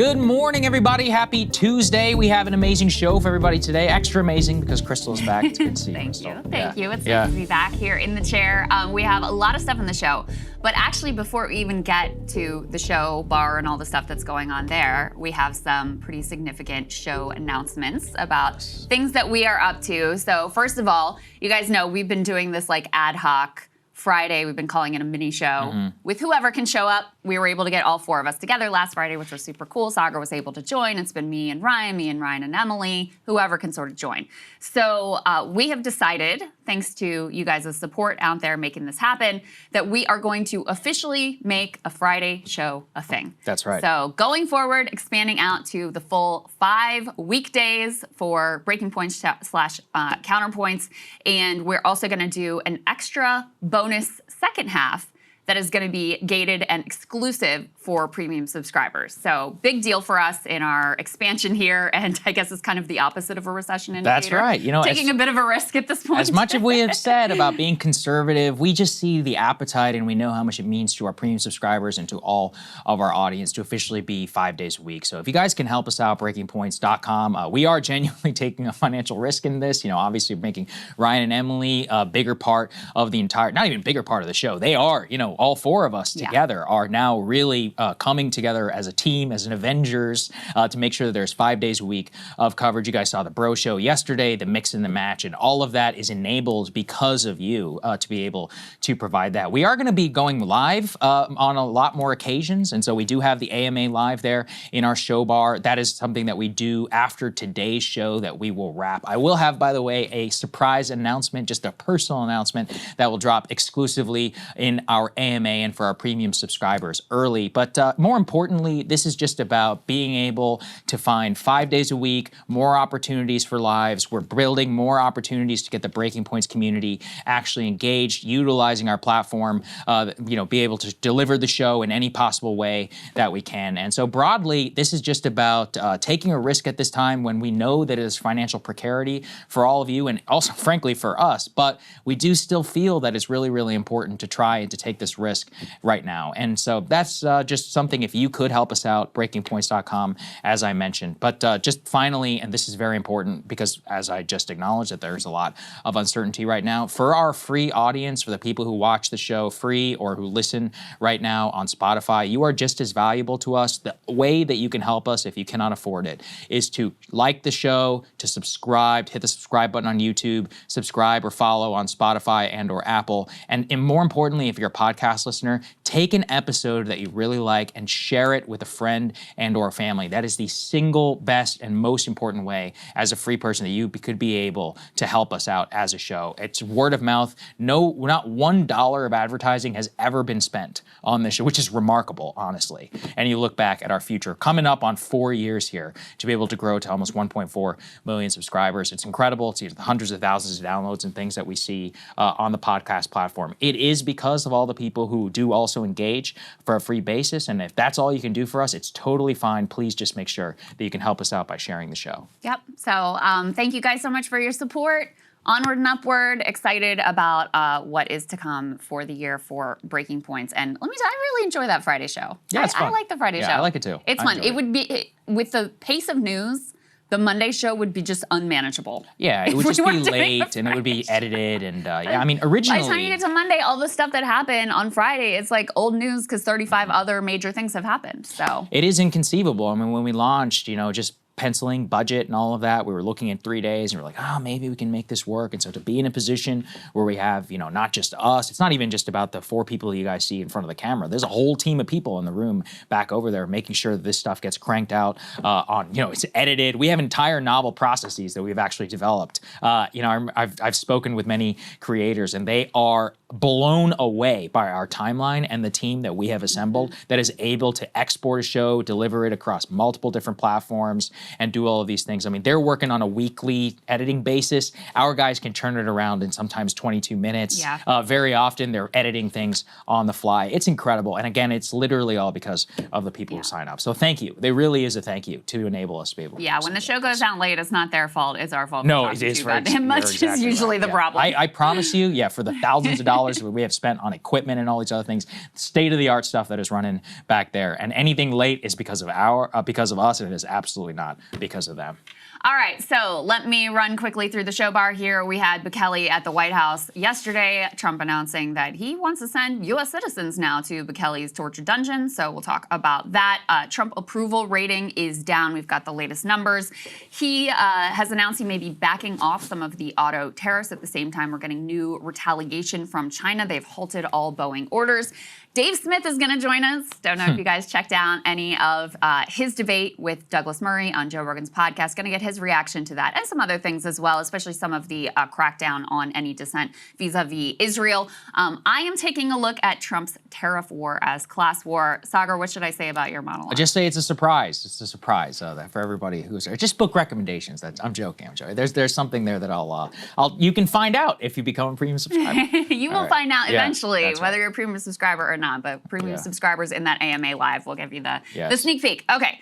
Good morning, everybody. Happy Tuesday. We have an amazing show for everybody today. Extra amazing because Krystal is back. It's good to see you, Krystal. Thank you. It's nice to be back here in the chair. We have a lot of stuff in the show. But actually, before we even get to the show bar and all the stuff that's going on there, we have some pretty significant show announcements about things that we are up to. So first of all, you guys know we've been doing this like ad hoc Friday. We've been calling it a mini show with whoever can show up. We were able to get all four of us together last Friday, which was super cool. Saagar was able to join. It's been me and Ryan and Emily, whoever can sort of join. So we have decided, thanks to you guys' support out there making this happen, that we are going to officially make a Friday show a thing. That's right. So going forward, expanding out to the full 5 weekdays for breaking points slash counterpoints. And we're also going to do an extra bonus second half that is going to be gated and exclusive for premium subscribers. So big deal for us in our expansion here, and I guess it's kind of the opposite of a recession indicator. That's right. You know, taking a bit of a risk at this point. As much as we have said about being conservative, we just see the appetite and we know how much it means to our premium subscribers and to all of our audience to officially be 5 days a week. So if you guys can help us out, breakingpoints.com. We are genuinely taking a financial risk in this. You know, obviously making Ryan and Emily a bigger part of the entire, not even bigger part of the show. They are, you know, all four of us together are now really coming together as a team, as an Avengers, to make sure that there's 5 days a week of coverage. You guys saw the Bro Show yesterday, the Mix and the Match, and all of that is enabled because of you to be able to provide that. We are going to be going live on a lot more occasions, and so we do have the AMA live there in our show bar. That is something that we do after today's show that we will wrap. I will have, by the way, a surprise announcement, just a personal announcement that will drop exclusively in our AMA and for our premium subscribers early. But more importantly, this is just about being able to find 5 days a week, more opportunities for lives. We're building more opportunities to get the Breaking Points community actually engaged, utilizing our platform, you know, be able to deliver the show in any possible way that we can. And so broadly, this is just about taking a risk at this time when we know that it is financial precarity for all of you and also, frankly, for us. But we do still feel that it's really, really important to try and to take this risk right now. And so that's just something, if you could help us out, breakingpoints.com, as I mentioned. But just finally, and this is very important because as I just acknowledged that there's a lot of uncertainty right now, for our free audience, for the people who watch the show free or who listen right now on Spotify, you are just as valuable to us. The way that you can help us, if you cannot afford it, is to like the show, to subscribe, hit the subscribe button on YouTube, subscribe or follow on Spotify and or Apple. And more importantly, if you're a podcast listener, take an episode that you really like and share it with a friend and or family. That is the single best and most important way as a free person that you could be able to help us out as a show. It's word of mouth. No, not $1 of advertising has ever been spent on this show, which is remarkable, honestly. And you look back at our future, coming up on 4 years here to be able to grow to almost 1.4 million subscribers. It's incredible. It's the hundreds of thousands of downloads and things that we see on the podcast platform. It is because of all the people who do also engage for a free basis. And if that's all you can do for us, it's totally fine. Please just make sure that you can help us out by sharing the show. Yep. So thank you guys so much for your support. Onward and upward. Excited about what is to come for the year for Breaking Points. And let me tell you, I really enjoy that Friday show. Yeah, it's fun. I like the Friday show. I like it too. It's fun. It would be, with the pace of news, the Monday show would be just unmanageable. Yeah, it would just be late and it would be edited and yeah, I mean, originally. By the time you get to Monday, all the stuff that happened on Friday, it's like old news because 35 other major things have happened, so. It is inconceivable. I mean, when we launched, you know, just penciling budget and all of that, we were looking at 3 days and we're like, oh, maybe we can make this work. And so to be in a position where we have, you know, not just us, it's not even just about the 4 people you guys see in front of the camera. There's a whole team of people in the room back over there making sure that this stuff gets cranked out on, you know, it's edited. We have entire novel processes that we've actually developed. You know, I've spoken with many creators and they are blown away by our timeline and the team that we have assembled that is able to export a show, deliver it across multiple different platforms, and do all of these things. I mean, they're working on a weekly editing basis. Our guys can turn it around in sometimes 22 minutes. Yeah. Very often, they're editing things on the fly. It's incredible. And again, it's literally all because of the people who sign up. So thank you. There really is a thank you to enable us to be able to Yeah, when the show goes out late, it's not their fault. It's our fault. No, it is for much is usually the problem. I promise you, for the thousands of dollars dollars that we have spent on equipment and all these other things, state-of-the-art stuff that is running back there. And anything late is because of us, and it is absolutely not because of them. All right, so let me run quickly through the show bar here. We had Bukele at the White House yesterday, Trump announcing that he wants to send U.S. citizens now to Bukele's torture dungeon, so we'll talk about that. Trump approval rating is down. We've got the latest numbers. He has announced he may be backing off some of the auto tariffs. At the same time, we're getting new retaliation from China. They've halted all Boeing orders. Dave Smith is going to join us. Don't know if you guys checked out any of his debate with Douglas Murray on Joe Rogan's podcast. Going to get his reaction to that and some other things as well, especially some of the crackdown on any dissent vis-a-vis Israel. I am taking a look at Trump's tariff war as class war. Saagar, what should I say about your monologue? I just say it's a surprise. It's a surprise for everybody who's there. Just book recommendations. I'm joking. There's something there that you can find out if you become a premium subscriber. You will find out eventually whether you're a premium subscriber or not, but premium subscribers in that AMA Live will give you the sneak peek. Okay,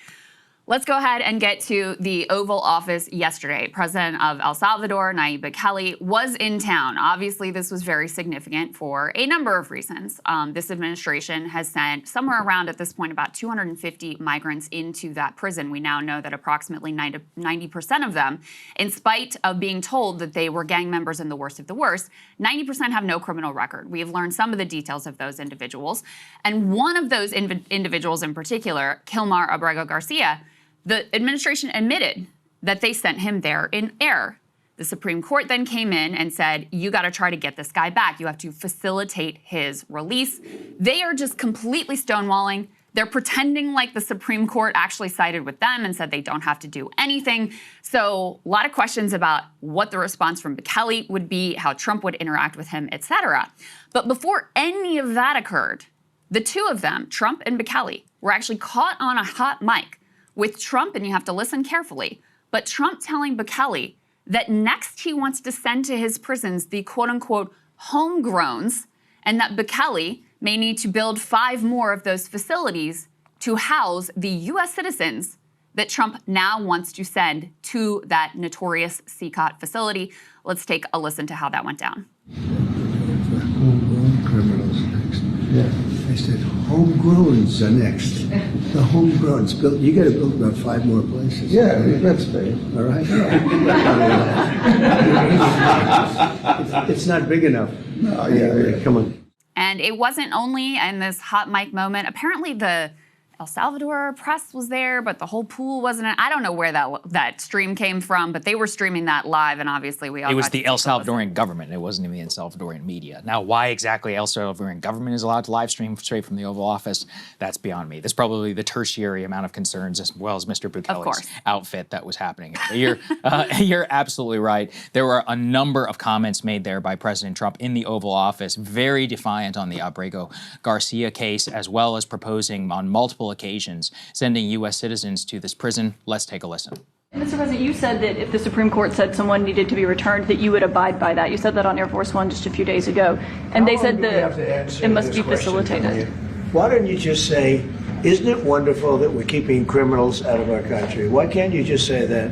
let's go ahead and get to the Oval Office yesterday. President of El Salvador, Nayib Bukele, was in town. Obviously, this was very significant for a number of reasons. This administration has sent somewhere around, at this point, about 250 migrants into that prison. We now know that approximately 90% of them, in spite of being told that they were gang members and the worst of the worst, 90% have no criminal record. We have learned some of the details of those individuals. And one of those individuals in particular, Kilmar Abrego Garcia, the administration admitted that they sent him there in error. The Supreme Court then came in and said, you got to try to get this guy back. You have to facilitate his release. They are just completely stonewalling. They're pretending like the Supreme Court actually sided with them and said they don't have to do anything. So a lot of questions about what the response from Bukele would be, how Trump would interact with him, etc. But before any of that occurred, the two of them, Trump and Bukele, were actually caught on a hot mic with Trump, and you have to listen carefully, but Trump telling Bukele that next he wants to send to his prisons the quote-unquote homegrowns, and that Bukele may need to build 5 more of those facilities to house the U.S. citizens that Trump now wants to send to that notorious CCOT facility. Let's take a listen to how that went down. Homegrown criminals next. Yeah. I said, homegrowns are next. The homegrowns built. You got to build about 5 more places. Yeah, that's fair. All right. It's not big enough. No, yeah. Come on. And it wasn't only in this hot mic moment. Apparently the El Salvador press was there, but the whole pool wasn't. I don't know where that stream came from, but they were streaming that live, and obviously we all. It was the El Salvadorian government. It wasn't even the El Salvadorian media. Now, why exactly El Salvadorian government is allowed to live stream straight from the Oval Office, that's beyond me. There's probably the tertiary amount of concerns, as well as Mr. Bukele's outfit that was happening. You're absolutely right. There were a number of comments made there by President Trump in the Oval Office, very defiant on the Abrego Garcia case, as well as proposing on multiple occasions sending U.S. citizens to this prison. Let's take a listen. Mr. President, you said that if the Supreme Court said someone needed to be returned, that you would abide by that. You said that on Air Force One just a few days ago. And they said that it must be facilitated. Why don't you just say, isn't it wonderful that we're keeping criminals out of our country? Why can't you just say that?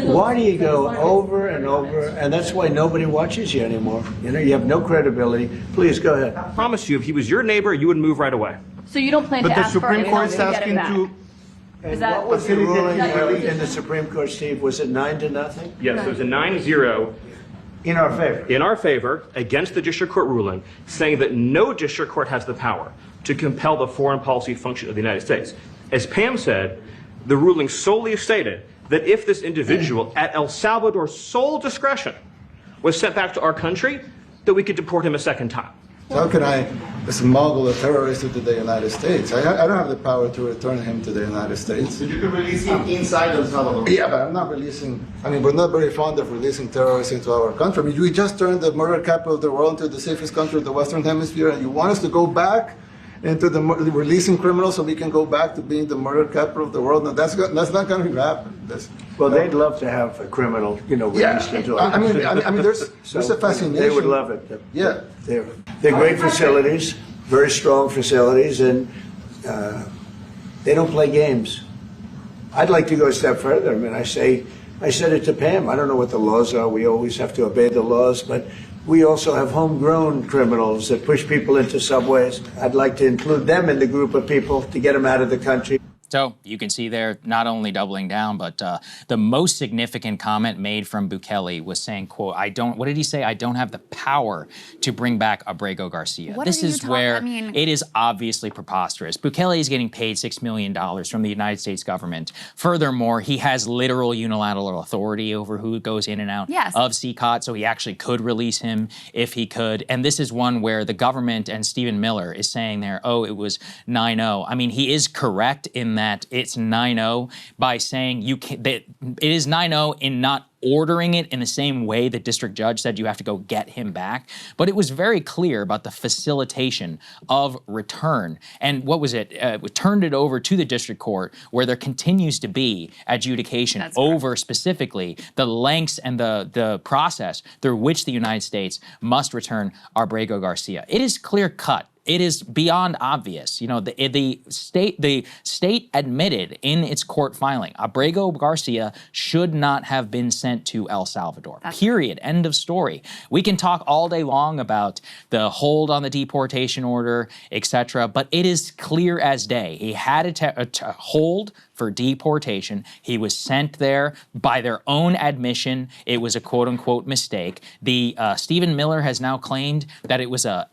Why do you go over and over? And that's why nobody watches you anymore. You know, you have no credibility. Please, go ahead. I promise you, if he was your neighbor, you would move right away. So you don't plan to ask for it? But the Supreme Court is asking to... And what was the ruling in the Supreme Court, Steve? Was it 9-0? Yes, it was a 9-0 in our favor. In our favor, against the district court ruling, saying that no district court has the power to compel the foreign policy function of the United States. As Pam said, the ruling solely stated that if this individual, at El Salvador's sole discretion, was sent back to our country, that we could deport him a second time. How can I smuggle a terrorist into the United States? I don't have the power to return him to the United States. So you can release him inside El Salvador? Yeah, but I'm not releasing... I mean, we're not very fond of releasing terrorists into our country. I mean, we just turned the murder capital of the world into the safest country of the Western Hemisphere, and you want us to go back into the releasing criminals so we can go back to being the murder capital of the world? No, that's not going to happen. Well, they'd love to have a criminal, released into I mean, there's a fascination. They would love it. Yeah. They're great facilities, very strong facilities, and they don't play games. I'd like to go a step further. I mean, I said it to Pam. I don't know what the laws are. We always have to obey the laws, but We also have homegrown criminals that push people into subways. I'd like to include them in the group of people to get them out of the country. So you can see there, not only doubling down, but the most significant comment made from Bukele was saying, quote, what did he say? I don't have the power to bring back Abrego Garcia. This is where it is obviously preposterous. Bukele is getting paid $6 million from the United States government. Furthermore, he has literal unilateral authority over who goes in and out of CCOT, so he actually could release him if he could. And this is one where the government and Stephen Miller is saying there, oh, it was 9-0. I mean, he is correct in that it's 9-0 by saying that it is 9-0 in not ordering it in the same way the district judge said you have to go get him back. But it was very clear about the facilitation of return. And what was it? We turned it over to the district court where there continues to be adjudication over specifically the lengths and the process through which the United States must return Abrego Garcia. It is clear cut. It is beyond obvious. You know, the state admitted in its court filing, Abrego Garcia should not have been sent to El Salvador. Period. End of story. We can talk all day long about the hold on the deportation order, etc., but it is clear as day. He had a hold for deportation. He was sent there by their own admission. It was a quote-unquote mistake. The Stephen Miller has now claimed that it was a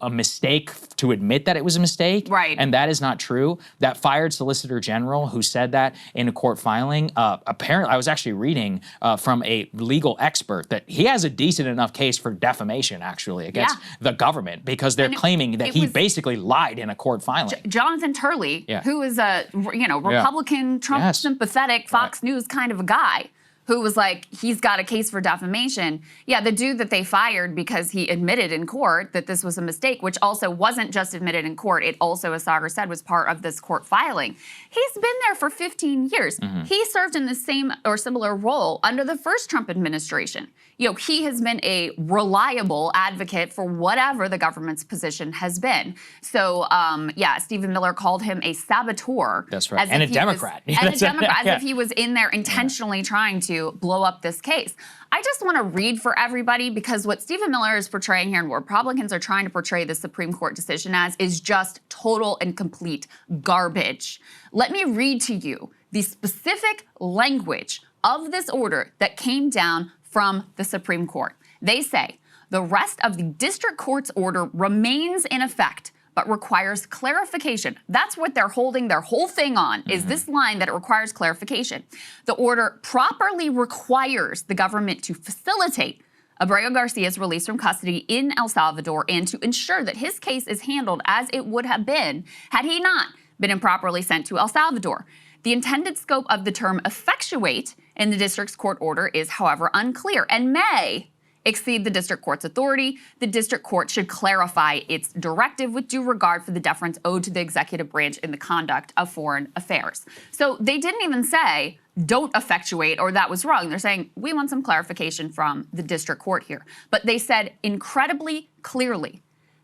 mistake to admit that it was a mistake. Right. And that is not true. That fired Solicitor General who said that in a court filing, apparently, I was actually reading from a legal expert that he has a decent enough case for defamation, actually, against the government because they're claiming that he basically lied in a court filing. Jonathan Turley, who is a Republican, Trump sympathetic, Fox News kind of a guy, who was like, he's got a case for defamation. Yeah, the dude that they fired because he admitted in court that this was a mistake, which also wasn't just admitted in court. It also, as Saagar said, was part of this court filing. He's been there for 15 years. He served in the same or similar role under the first Trump administration. You know, he has been a reliable advocate for whatever the government's position has been. So, Stephen Miller called him a saboteur. That's right. And a Democrat. As if he was in there intentionally trying to blow up this case. I just want to read for everybody because what Stephen Miller is portraying here and what Republicans are trying to portray the Supreme Court decision as is just total and complete garbage. Let me read to you the specific language of this order that came down from the Supreme Court. They say, the rest of the district court's order remains in effect, but requires clarification. That's what they're holding their whole thing on, is this line that it requires clarification. The order properly requires the government to facilitate Abrego Garcia's release from custody in El Salvador and to ensure that his case is handled as it would have been had he not been improperly sent to El Salvador. The intended scope of the term effectuate in the district's court order is, however, unclear and may exceed the district court's authority. The district court should clarify its directive with due regard for the deference owed to the executive branch in the conduct of foreign affairs. So they didn't even say, don't effectuate, or that was wrong. They're saying, we want some clarification from the district court here. But they said incredibly clearly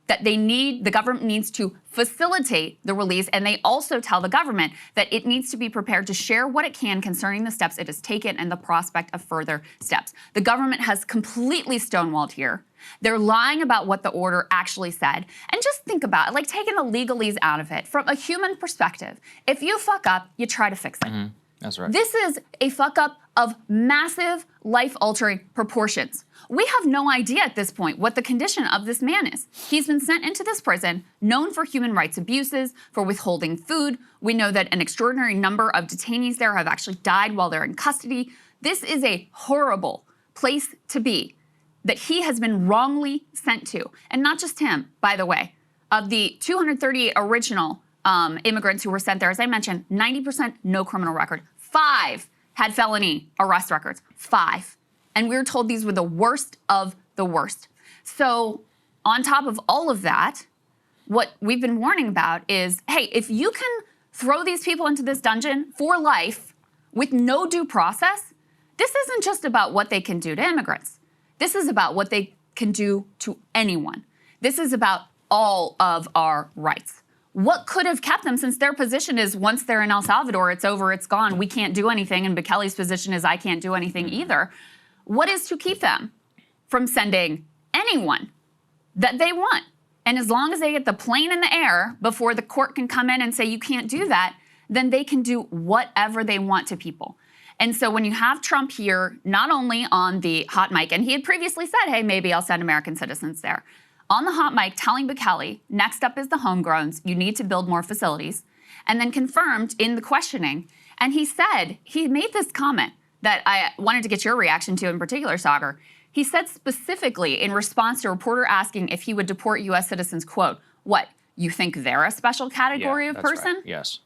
that the government needs to facilitate the release, and they also tell the government that it needs to be prepared to share what it can concerning the steps it has taken and the prospect of further steps. The government has completely stonewalled here. They're lying about what the order actually said. And just think about it, like taking the legalese out of it. From a human perspective, if you fuck up, you try to fix it. That's right. This is a fuck up of massive life-altering proportions. We have no idea at this point what the condition of this man is. He's been sent into this prison, known for human rights abuses, for withholding food. We know that an extraordinary number of detainees there have actually died while they're in custody. This is a horrible place to be that he has been wrongly sent to. And not just him, by the way. Of the 238 original immigrants who were sent there, as I mentioned, 90% no criminal record. 5 had felony arrest records. 5. And we were told these were the worst of the worst. So on top of all of that, what we've been warning about is, hey, if you can throw these people into this dungeon for life with no due process, this isn't just about what they can do to immigrants. This is about what they can do to anyone. This is about all of our rights. What could have kept them, since their position is once they're in El Salvador, it's over, it's gone, we can't do anything, and Bukele's position is I can't do anything either. What is to keep them from sending anyone that they want. And as long as they get the plane in the air before the court can come in and say you can't do that, then they can do whatever they want to people. And so when you have Trump here, not only on the hot mic, and he had previously said, hey, maybe I'll send American citizens there, on the hot mic telling Bukele, next up is the homegrowns, you need to build more facilities, and then confirmed in the questioning. And he said, he made this comment that I wanted to get your reaction to in particular, Saagar. He said specifically in response to a reporter asking if he would deport U.S. citizens, quote, what, you think they're a special category of person? Right. Yes.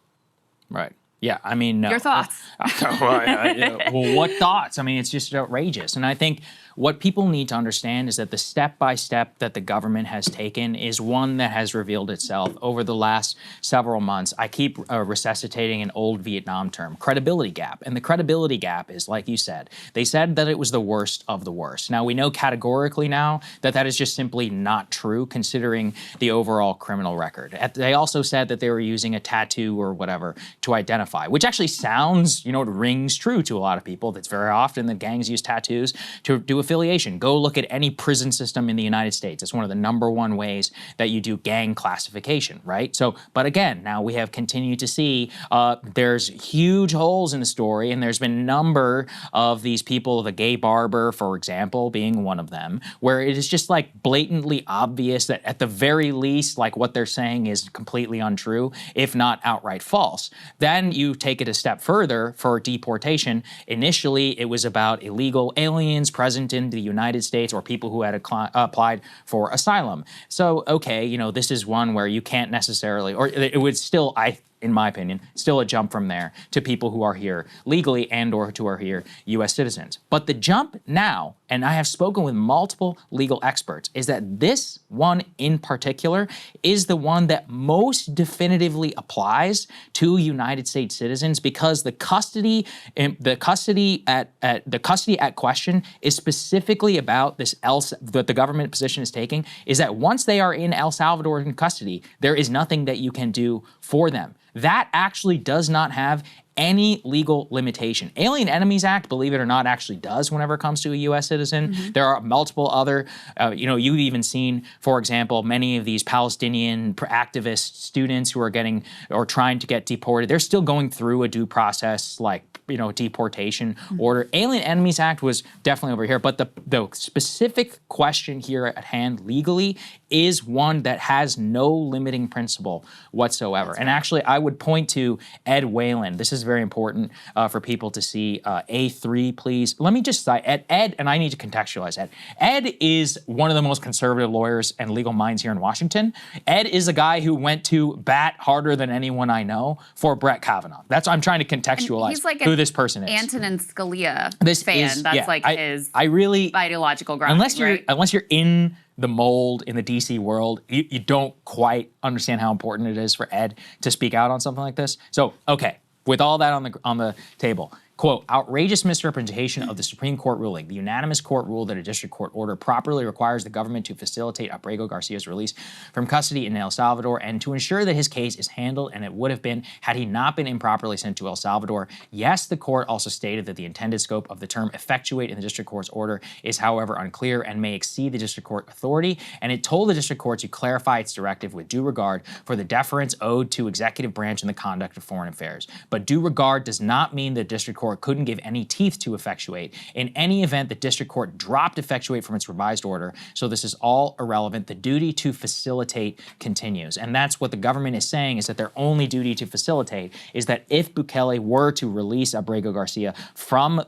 Right. Yeah, I mean, no. Your thoughts? Well, what thoughts? I mean, it's just outrageous. And I think what people need to understand is that the step-by-step that the government has taken is one that has revealed itself over the last several months. I keep resuscitating an old Vietnam term, credibility gap. And the credibility gap is, like you said, they said that it was the worst of the worst. Now, we know categorically now that that is just simply not true, considering the overall criminal record. They also said that they were using a tattoo or whatever to identify, which actually sounds, it rings true to a lot of people. That's very often that gangs use tattoos to do affiliation. Go look at any prison system in the United States. It's one of the #1 ways that you do gang classification, right? So, but again, now we have continued to see there's huge holes in the story, and there's been a number of these people, the gay barber, for example, being one of them, where it is just like blatantly obvious that at the very least, like what they're saying is completely untrue, if not outright false. Then you take it a step further for deportation. Initially, it was about illegal aliens present in the United States or people who had applied for asylum. So, okay, this is one where you can't necessarily, or it would still, in my opinion, still a jump from there to people who are here legally and or who are here U.S. citizens. But the jump now, and I have spoken with multiple legal experts, is that this one in particular is the one that most definitively applies to United States citizens, because the custody at question is specifically about this that the government position is taking, is that once they are in El Salvador in custody, there is nothing that you can do for them. That actually does not have any legal limitation. Alien Enemies Act, believe it or not, actually does whenever it comes to a U.S. citizen. Mm-hmm. There are multiple other, you've even seen, for example, many of these Palestinian activist students who are getting or trying to get deported. They're still going through a due process, like, deportation order. Alien Enemies Act was definitely over here, but the specific question here at hand legally is one that has no limiting principle whatsoever. And actually, I would point to Ed Whalen. This is very important for people to see. A3, please. Let me just cite Ed, and I need to contextualize Ed. Ed is one of the most conservative lawyers and legal minds here in Washington. Ed is a guy who went to bat harder than anyone I know for Brett Kavanaugh. I'm trying to contextualize he's like who this person is. Antonin Scalia fan. His I really ideological ground. Unless you're in the mold in the DC world, you don't quite understand how important it is for Ed to speak out on something like this. So, okay, with all that on the table, quote, outrageous misrepresentation of the Supreme Court ruling. The unanimous court ruled that a district court order properly requires the government to facilitate Abrego Garcia's release from custody in El Salvador and to ensure that his case is handled, and it would have been had he not been improperly sent to El Salvador. Yes, the court also stated that the intended scope of the term effectuate in the district court's order is, however, unclear and may exceed the district court authority, and it told the district court to clarify its directive with due regard for the deference owed to executive branch in the conduct of foreign affairs. But due regard does not mean the district court couldn't give any teeth to effectuate. In any event, the district court dropped effectuate from its revised order, so this is all irrelevant. The duty to facilitate continues. And that's what the government is saying, is that their only duty to facilitate is that if Bukele were to release Abrego Garcia from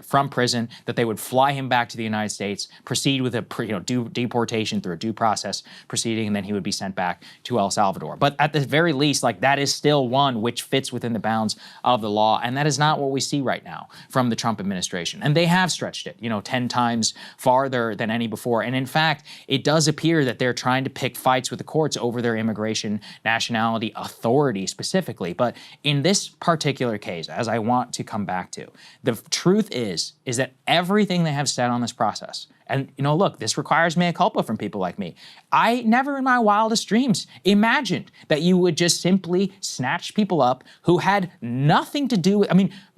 from prison, that they would fly him back to the United States, proceed with a deportation through a due process proceeding, and then he would be sent back to El Salvador. But at the very least, that is still one which fits within the bounds of the law, and that is not what we see right now from the Trump administration. And they have stretched it, 10 times farther than any before. And in fact, it does appear that they're trying to pick fights with the courts over their immigration nationality authority specifically. But in this particular case, as I want to come back to, the truth is that everything they have said on this process, and, look, this requires mea culpa from people like me. I never in my wildest dreams imagined that you would just simply snatch people up who had nothing to do with,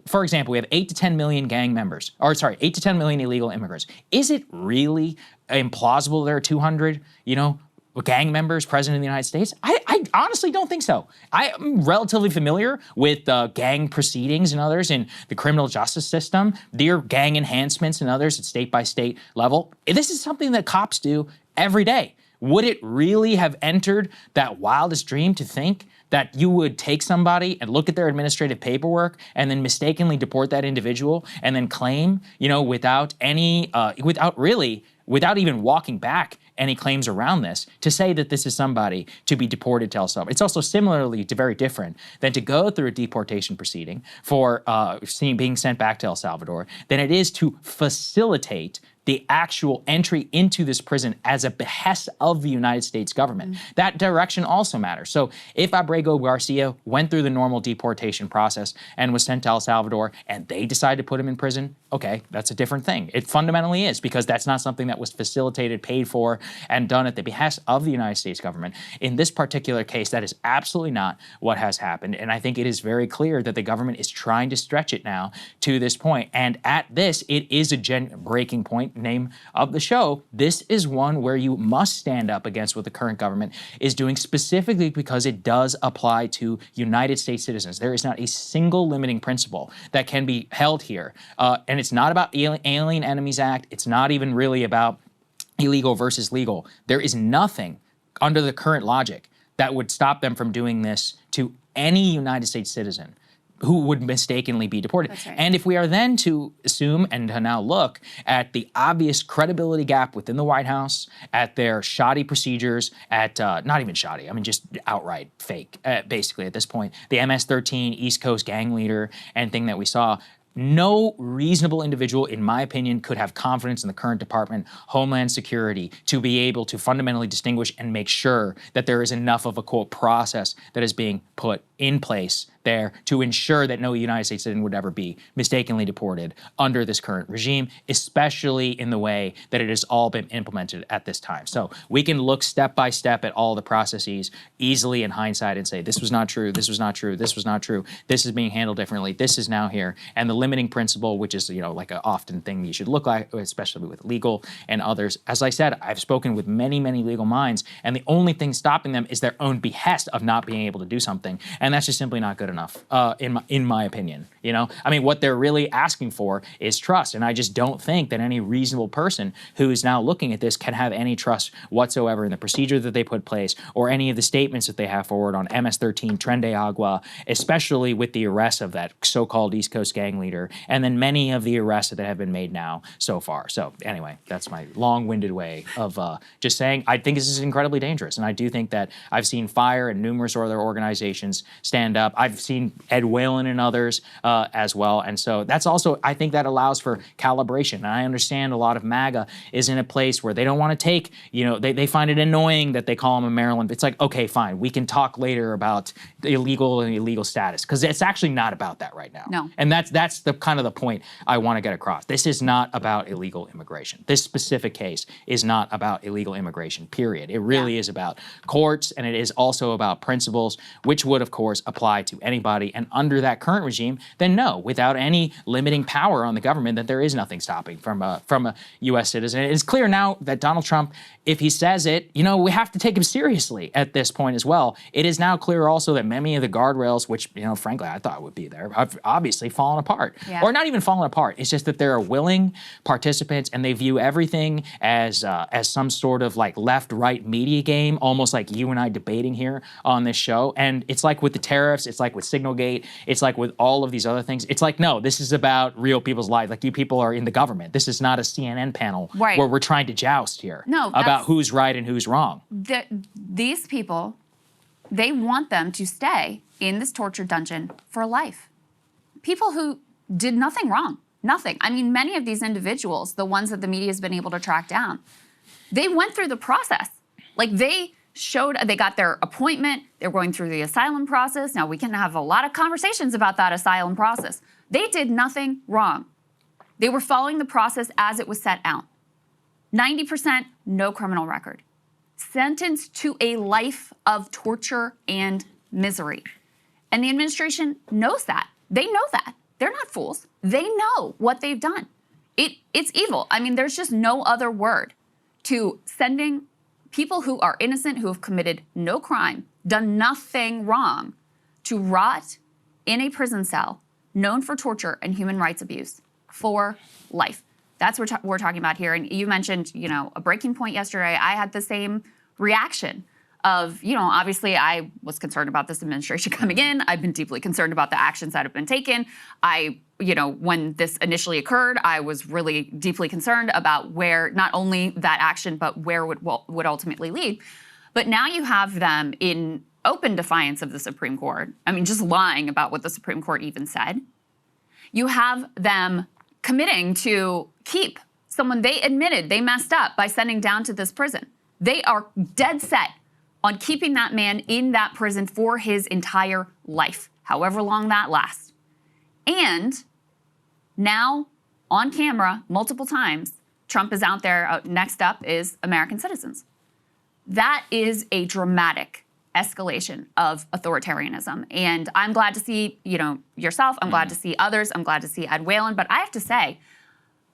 for example, we have 8 to 10 million gang members, 8 to 10 million illegal immigrants. Is it really implausible there are 200, gang members present in the United States? I honestly don't think so. I'm relatively familiar with gang proceedings and others in the criminal justice system, their gang enhancements and others at state-by-state level. This is something that cops do every day. Would it really have entered that wildest dream to think that you would take somebody and look at their administrative paperwork and then mistakenly deport that individual and then claim, without even walking back any claims around this, to say that this is somebody to be deported to El Salvador? It's also similarly very different than to go through a deportation proceeding for being sent back to El Salvador than it is to facilitate the actual entry into this prison as a behest of the United States government. That direction also matters. So if Abrego Garcia went through the normal deportation process and was sent to El Salvador and they decided to put him in prison, okay, that's a different thing. It fundamentally is, because that's not something that was facilitated, paid for, and done at the behest of the United States government. In this particular case, that is absolutely not what has happened. And I think it is very clear that the government is trying to stretch it now to this point. And at this, it is a breaking point. Name of the show, this is one where you must stand up against what the current government is doing, specifically because it does apply to United States citizens. There is not a single limiting principle that can be held here. And it's not about Alien Enemies Act. It's not even really about illegal versus legal. There is nothing under the current logic that would stop them from doing this to any United States citizen who would mistakenly be deported. That's right. And if we are then to assume and to now look at the obvious credibility gap within the White House, at their shoddy procedures, at not even shoddy, just outright fake, basically at this point, the MS-13 East Coast gang leader and thing that we saw, no reasonable individual, in my opinion, could have confidence in the current Department, Homeland Security, to be able to fundamentally distinguish and make sure that there is enough of a, quote, process that is being put in place there to ensure that no United States citizen would ever be mistakenly deported under this current regime, especially in the way that it has all been implemented at this time. So we can look step by step at all the processes easily in hindsight and say, this was not true, this was not true, this was not true, this is being handled differently, this is now here. And the limiting principle, which is, like an often thing you should look like, especially with legal and others. As I said, I've spoken with many, many legal minds, and the only thing stopping them is their own behest of not being able to do something. And that's just simply not good enough, in my opinion. What they're really asking for is trust, and I just don't think that any reasonable person who is now looking at this can have any trust whatsoever in the procedure that they put in place or any of the statements that they have forward on MS-13, Tren de Agua, especially with the arrest of that so-called East Coast gang leader, and then many of the arrests that have been made now so far. So anyway, that's my long-winded way of just saying I think this is incredibly dangerous, and I do think that I've seen FIRE and numerous other organizations stand up. I've seen Ed Whalen and others as well. And so that's also, I think that allows for calibration. And I understand a lot of MAGA is in a place where they don't want to take, they find it annoying that they call them a Maryland. It's like, okay, fine. We can talk later about the illegal and illegal status, because it's actually not about that right now. No. And that's the kind of the point I want to get across. This is not about illegal immigration. This specific case is not about illegal immigration, period. It really is about courts, and it is also about principles, which would, of course, apply to anybody. And under that current regime, then no, without any limiting power on the government, that there is nothing stopping from a U.S. citizen. It's clear now that Donald Trump, if he says it, we have to take him seriously at this point as well. It is now clear also that many of the guardrails, which, frankly, I thought would be there, have obviously fallen apart. Yeah. Or not even fallen apart. It's just that there are willing participants, and they view everything as some sort of like left-right media game, almost like you and I debating here on this show. And it's like with the tariffs, it's like with Signalgate, it's like with all of these other things. It's like, no, this is about real people's lives. Like, you people are in the government. This is not a CNN panel where we're trying to joust here about who's right and who's wrong. These people, they want them to stay in this torture dungeon for life. People who did nothing wrong. Nothing. Many of these individuals, the ones that the media has been able to track down, they went through the process. Like, they got their appointment, they're going through the asylum process. Now, we can have a lot of conversations about that asylum process. They did nothing wrong. They were following the process as it was set out. 90%, no criminal record. Sentenced to a life of torture and misery. And the administration knows that. They know that. They're not fools. They know what they've done. It's evil. There's just no other word to sending people who are innocent, who have committed no crime, done nothing wrong, to rot in a prison cell known for torture and human rights abuse for life. That's what we're talking about here. And you mentioned, a breaking point yesterday. I had the same reaction of, obviously I was concerned about this administration coming in. I've been deeply concerned about the actions that have been taken. When this initially occurred, I was really deeply concerned about where not only that action, but where would ultimately lead. But now you have them in open defiance of the Supreme Court. I mean, just lying about what the Supreme Court even said. You have them committing to keep someone they admitted they messed up by sending down to this prison. They are dead set on keeping that man in that prison for his entire life, however long that lasts. And now, on camera, multiple times, Trump is out there. Next up is American citizens. That is a dramatic escalation of authoritarianism. And I'm glad to see, yourself. I'm glad to see others. I'm glad to see Ed Whalen. But I have to say,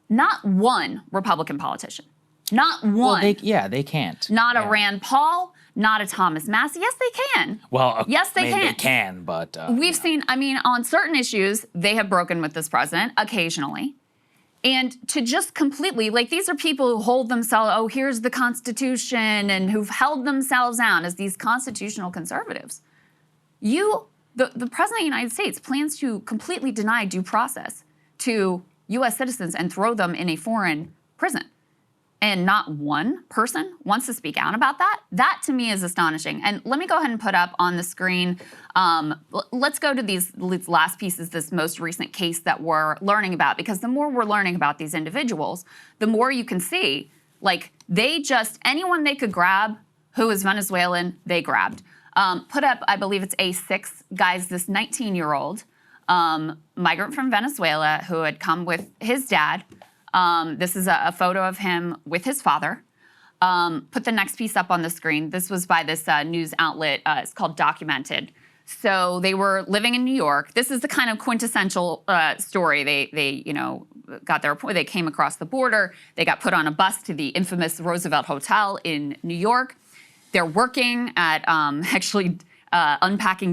not one Republican politician, not one. Well, they can't. Not a Rand Paul, not a Thomas Massey. Yes, they can. Well, yes, they can. They can, but we've seen. On certain issues, they have broken with this president occasionally. And to just completely, these are people who hold themselves, here's the Constitution, and who've held themselves out as these constitutional conservatives. The President of the United States plans to completely deny due process to U.S. citizens and throw them in a foreign prison. And not one person wants to speak out about that. That, to me, is astonishing. And let me go ahead and put up on the screen. Let's go to these last pieces, this most recent case that we're learning about. Because the more we're learning about these individuals, the more you can see, anyone they could grab who is Venezuelan, they grabbed. Put up, I believe it's A6, guys, this 19-year-old migrant from Venezuela who had come with his dad. This is a photo of him with his father. Put the next piece up on the screen. This was by this news outlet. It's called Documented. So they were living in New York. This is the kind of quintessential story. They got their point. They came across the border. They got put on a bus to the infamous Roosevelt Hotel in New York. They're working at unpacking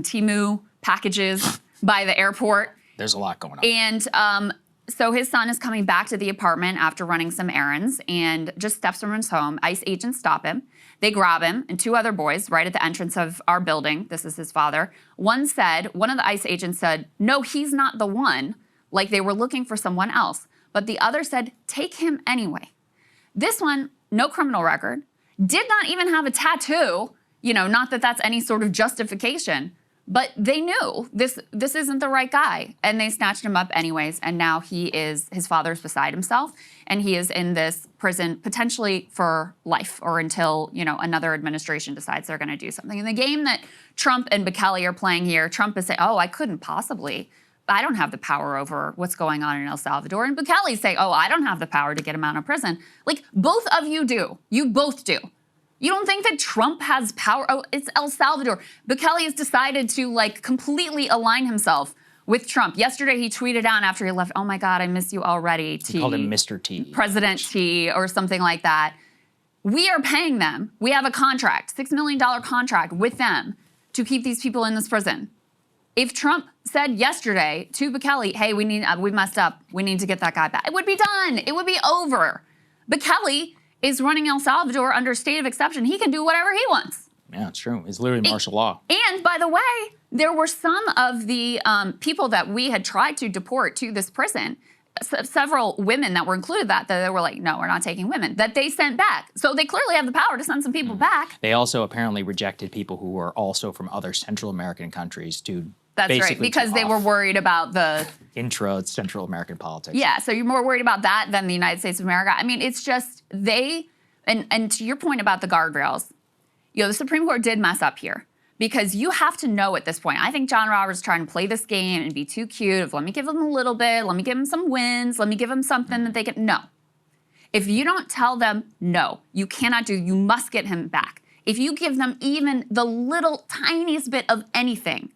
Temu packages by the airport. There's a lot going on. And so his son is coming back to the apartment after running some errands and just steps from his home. ICE agents stop him. They grab him and two other boys right at the entrance of our building. This is his father. One of the ICE agents said, no, he's not the one, like they were looking for someone else. But the other said, take him anyway. This one, no criminal record, did not even have a tattoo, not that that's any sort of justification. But they knew this isn't the right guy, and they snatched him up anyways, and now his father's beside himself, and he is in this prison potentially for life or until, another administration decides they're going to do something. In the game that Trump and Bukele are playing here, Trump is saying, I don't have the power over what's going on in El Salvador, and Bukele saying, I don't have the power to get him out of prison. Both of you do. You both do. You don't think that Trump has power? Oh, it's El Salvador. Bukele has decided to completely align himself with Trump. Yesterday he tweeted out after he left, oh my God, I miss you already, T. He called him Mr. T. President T or something like that. We are paying them. We have a contract, $6 million contract with them to keep these people in this prison. If Trump said yesterday to Bukele, hey, we messed up. We need to get that guy back. It would be done. It would be over. Bukele is running El Salvador under state of exception. He can do whatever he wants. Yeah, it's true. It's literally martial law. And by the way, there were some of the people that we had tried to deport to this prison, several women that were included that they were like, no, we're not taking women, that they sent back. So they clearly have the power to send some people back. They also apparently rejected people who were also from other Central American countries to That's right, because they were worried about the intra-Central American politics. Yeah, so you're more worried about that than the United States of America. I mean, it's just and to your point about the guardrails, the Supreme Court did mess up here because you have to know at this point. I think John Roberts is trying to play this game and be too cute of let me give them a little bit, let me give them some wins, let me give them something that they can. No. If you don't tell them no, you cannot you must get him back. If you give them even the little tiniest bit of anything,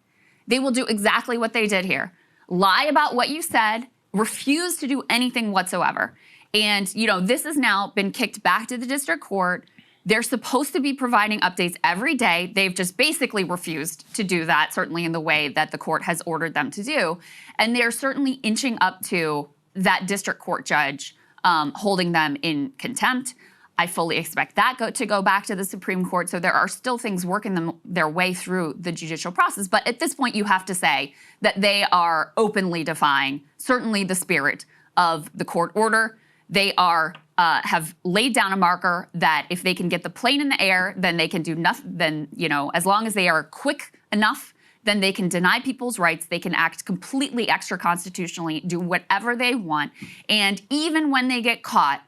they will do exactly what they did here. Lie about what you said, refuse to do anything whatsoever. And, you know, this has now been kicked back to the district court. They're supposed to be providing updates every day. They've just basically refused to do that, certainly in the way that the court has ordered them to do. And they're certainly inching up to that district court judge holding them in contempt. I fully expect that to go back to the Supreme Court. So there are still things working their way through the judicial process. But at this point, you have to say that they are openly defying certainly the spirit of the court order. They are have laid down a marker that if they can get the plane in the air, then they can do nothing. Then, you know, as long as they are quick enough, then they can deny people's rights. They can act completely extra constitutionally, do whatever they want. And even when they get caught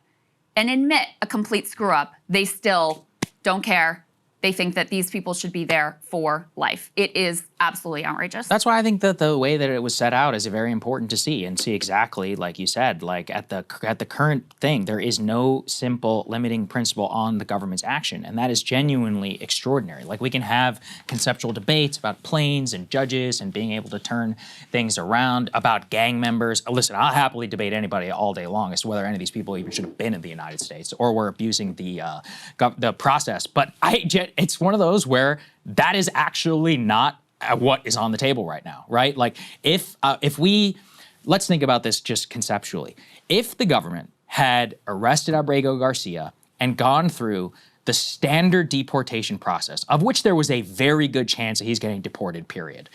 and admit a complete screw up, they still don't care. They think that these people should be there for life. It is absolutely outrageous. That's why I think that the way that it was set out is very important to see and see exactly, like you said, like at the current thing, there is no simple limiting principle on the government's action. And that is genuinely extraordinary. Like we can have conceptual debates about planes and judges and being able to turn things around, about gang members. Listen, I'll happily debate anybody all day long as to whether any of these people even should have been in the United States or were abusing the process. But it's one of those where that is actually not what is on the table right now, right? Like if let's think about this just conceptually. If the government had arrested Abrego Garcia and gone through the standard deportation process, of which there was a very good chance that he's getting deported, period,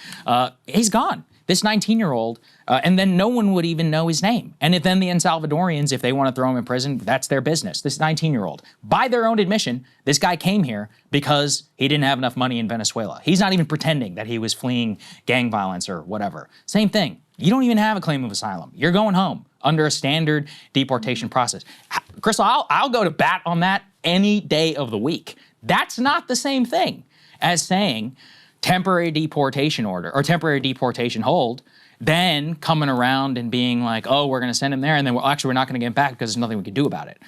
he's gone. This 19-year-old, and then no one would even know his name. And then the El Salvadorians, if they want to throw him in prison, that's their business. This 19-year-old, by their own admission, this guy came here because he didn't have enough money in Venezuela. He's not even pretending that he was fleeing gang violence or whatever. Same thing. You don't even have a claim of asylum. You're going home under a standard deportation process. Krystal, I'll go to bat on that any day of the week. That's not the same thing as saying temporary deportation order or temporary deportation hold, then coming around and being like, oh, we're going to send him there, and then we're not going to get him back because there's nothing we can do about it.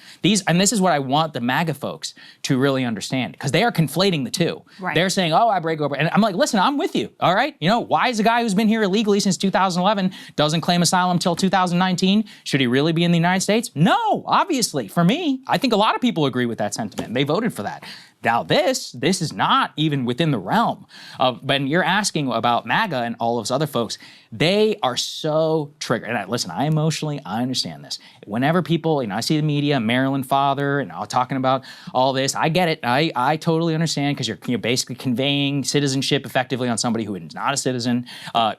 And this is what I want the MAGA folks to really understand, because they are conflating the two. Right. They're saying, oh, I break over. And I'm like, listen, I'm with you, all right? You know, why is a guy who's been here illegally since 2011, doesn't claim asylum until 2019? Should he really be in the United States? No, obviously. For me, I think a lot of people agree with that sentiment. They voted for that. Now this is not even within the realm of, when you're asking about MAGA and all of those other folks, they are so triggered. And listen, I understand this. Whenever people, you know, I see the media, Maryland father, and all talking about all this, I get it. I totally understand, because you're basically conveying citizenship effectively on somebody who is not a citizen.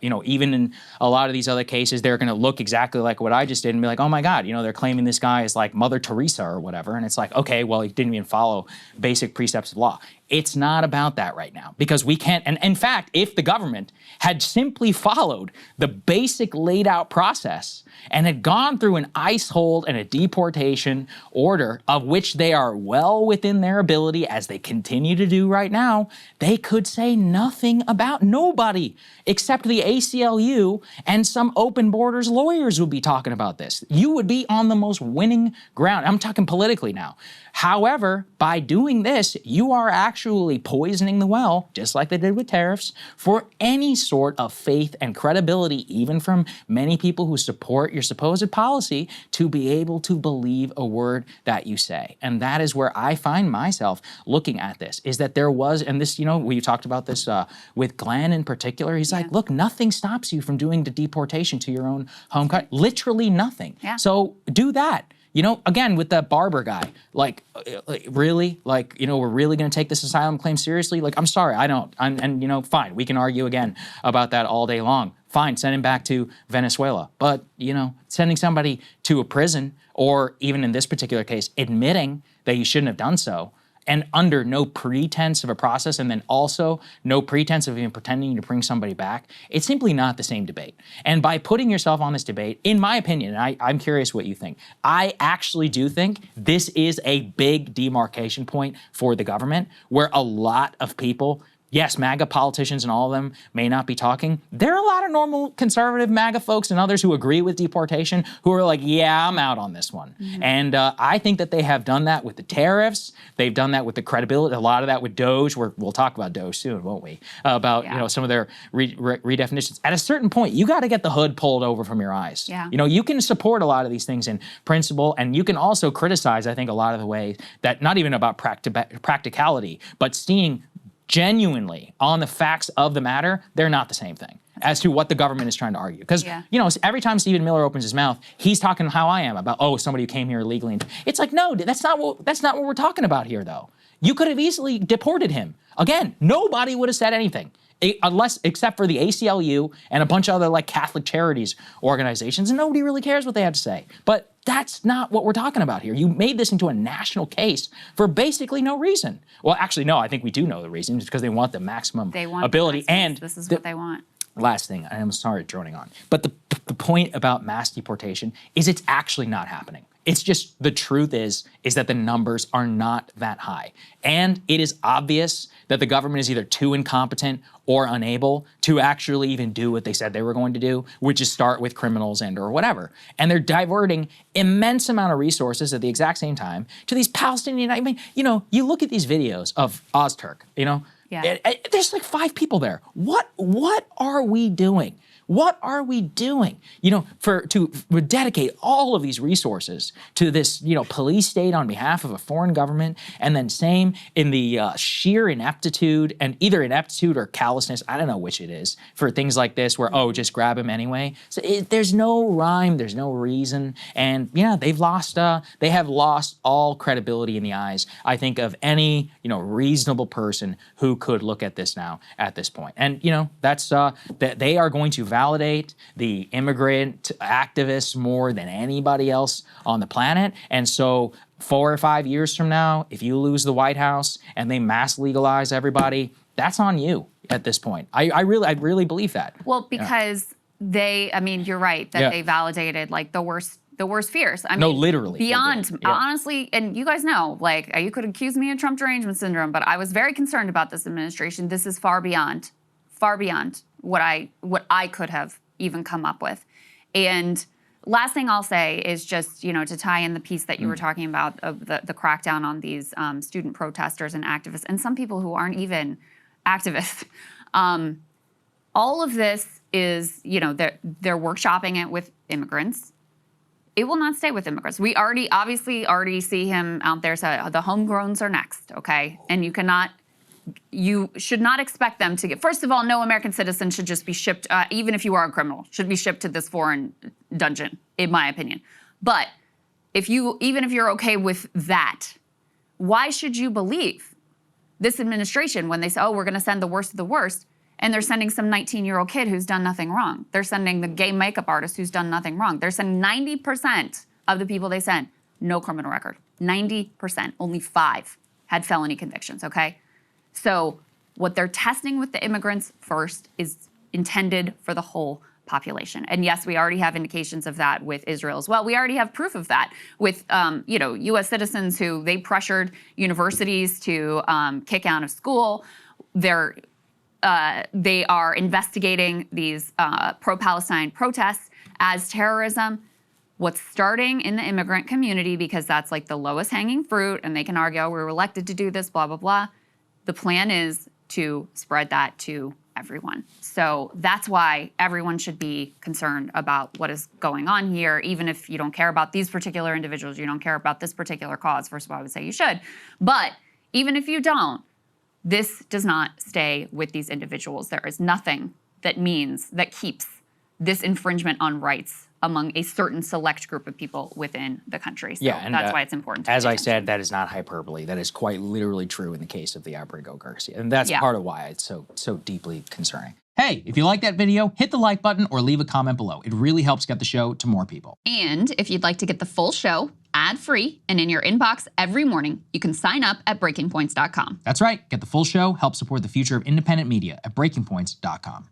You know, even in a lot of these other cases, they're going to look exactly like what I just did and be like, oh my God, you know, they're claiming this guy is like Mother Teresa or whatever. And it's like, okay, well, he didn't even follow basic precepts of law. It's not about that right now, because we can't. And in fact, if the government had simply followed the basic laid out process and had gone through an ICE hold and a deportation order, of which they are well within their ability, as they continue to do right now, they could say nothing about, nobody except the ACLU and some open borders lawyers would be talking about this. You would be on the most winning ground. I'm talking politically now. However, by doing this, you are actually poisoning the well, just like they did with tariffs, for any sort of faith and credibility, even from many people who support your supposed policy, to be able to believe a word that you say. And that is where I find myself looking at this, is that there was, and this, you know, we talked about this with Glenn in particular. He's like, look, nothing stops you from doing the deportation to your own home country. Literally nothing. Yeah. So do that. You know, again, with that Barber guy, like, really? Like, you know, we're really going to take this asylum claim seriously? Like, I'm sorry, I don't. And, you know, fine, we can argue again about that all day long. Fine, send him back to Venezuela. But, you know, sending somebody to a prison, or even in this particular case, admitting that you shouldn't have done so, and under no pretense of a process, and then also no pretense of even pretending to bring somebody back, it's simply not the same debate. And by putting yourself on this debate, in my opinion, and I'm curious what you think, I actually do think this is a big demarcation point for the government, where a lot of people yes, MAGA politicians and all of them may not be talking. There are a lot of normal conservative MAGA folks and others who agree with deportation who are like, yeah, I'm out on this one. And I think that they have done that with the tariffs. They've done that with the credibility, a lot of that with Doge. We'll talk about Doge soon, won't we? About you know, some of their redefinitions. At a certain point, you got to get the hood pulled over from your eyes. Yeah. You know, you can support a lot of these things in principle, and you can also criticize, I think, a lot of the ways that, not even about practicality, but seeing genuinely on the facts of the matter, they're not the same thing as to what the government is trying to argue. Because, you know, every time Stephen Miller opens his mouth, he's talking how I am about, oh, somebody who came here illegally. It's like, no, that's not what we're talking about here, though. You could have easily deported him. Again, nobody would have said anything. Except for the ACLU and a bunch of other like Catholic charities organizations, and nobody really cares what they have to say. But that's not what we're talking about here. You made this into a national case for basically no reason. Well, actually, no, I think we do know the reason. It's because they want the maximum ability. And this is what they want. Last thing, I'm sorry droning on, but the point about mass deportation is it's actually not happening. It's just, the truth is that the numbers are not that high. And it is obvious that the government is either too incompetent or unable to actually even do what they said they were going to do, which is start with criminals and or whatever. And they're diverting immense amount of resources at the exact same time to these Palestinian, I mean, you know, you look at these videos of Ozturk, you know, there's like 5 people there. What are we doing? What are we doing? You know, to dedicate all of these resources to this, you know, police state on behalf of a foreign government, and then same in the sheer ineptitude, and either ineptitude or callousness, I don't know which it is, for things like this where, oh, just grab him anyway. So there's no rhyme, there's no reason, and yeah, they have lost all credibility in the eyes, I think, of any, you know, reasonable person who could look at this now at this point. And, you know, that's that they are going to validate the immigrant activists more than anybody else on the planet. And so 4 or 5 years from now, if you lose the White House and they mass legalize everybody, that's on you at this point. I really believe that. Well, because I mean, you're right, that they validated like the worst fears. I mean, no, literally. Beyond, honestly, and you guys know, like, you could accuse me of Trump derangement syndrome, but I was very concerned about this administration. This is far beyond what I could have even come up with. And last thing I'll say is just, you know, to tie in the piece that you were talking about of the crackdown on these student protesters and activists, and some people who aren't even activists. All of this is, you know, they're workshopping it with immigrants. It will not stay with immigrants. We obviously already see him out there say the homegrowns are next, okay? And you should not expect them to get, first of all, no American citizen should just be shipped, even if you are a criminal, should be shipped to this foreign dungeon, in my opinion. But even if you're okay with that, why should you believe this administration when they say, oh, we're gonna send the worst of the worst, and they're sending some 19-year-old kid who's done nothing wrong. They're sending the gay makeup artist who's done nothing wrong. They're sending 90% of the people they send, no criminal record. 90%, only 5 had felony convictions, okay? So what they're testing with the immigrants first is intended for the whole population. And yes, we already have indications of that with Israel as well. We already have proof of that with, you know, U.S. citizens who they pressured universities to kick out of school. They are investigating these pro-Palestine protests as terrorism. What's starting in the immigrant community, because that's like the lowest hanging fruit, and they can argue, oh, we were elected to do this, blah, blah, blah. The plan is to spread that to everyone. So that's why everyone should be concerned about what is going on here, even if you don't care about these particular individuals, you don't care about this particular cause. First of all, I would say you should. But even if you don't, this does not stay with these individuals. There is nothing that keeps this infringement on rights among a certain select group of people within the country. So and that's why it's important to as I said, that is not hyperbole. That is quite literally true in the case of the outbreak of Garcia. And that's part of why it's so deeply concerning. Hey, if you like that video, hit the like button or leave a comment below. It really helps get the show to more people. And if you'd like to get the full show ad-free and in your inbox every morning, you can sign up at breakingpoints.com. That's right. Get the full show, help support the future of independent media at breakingpoints.com.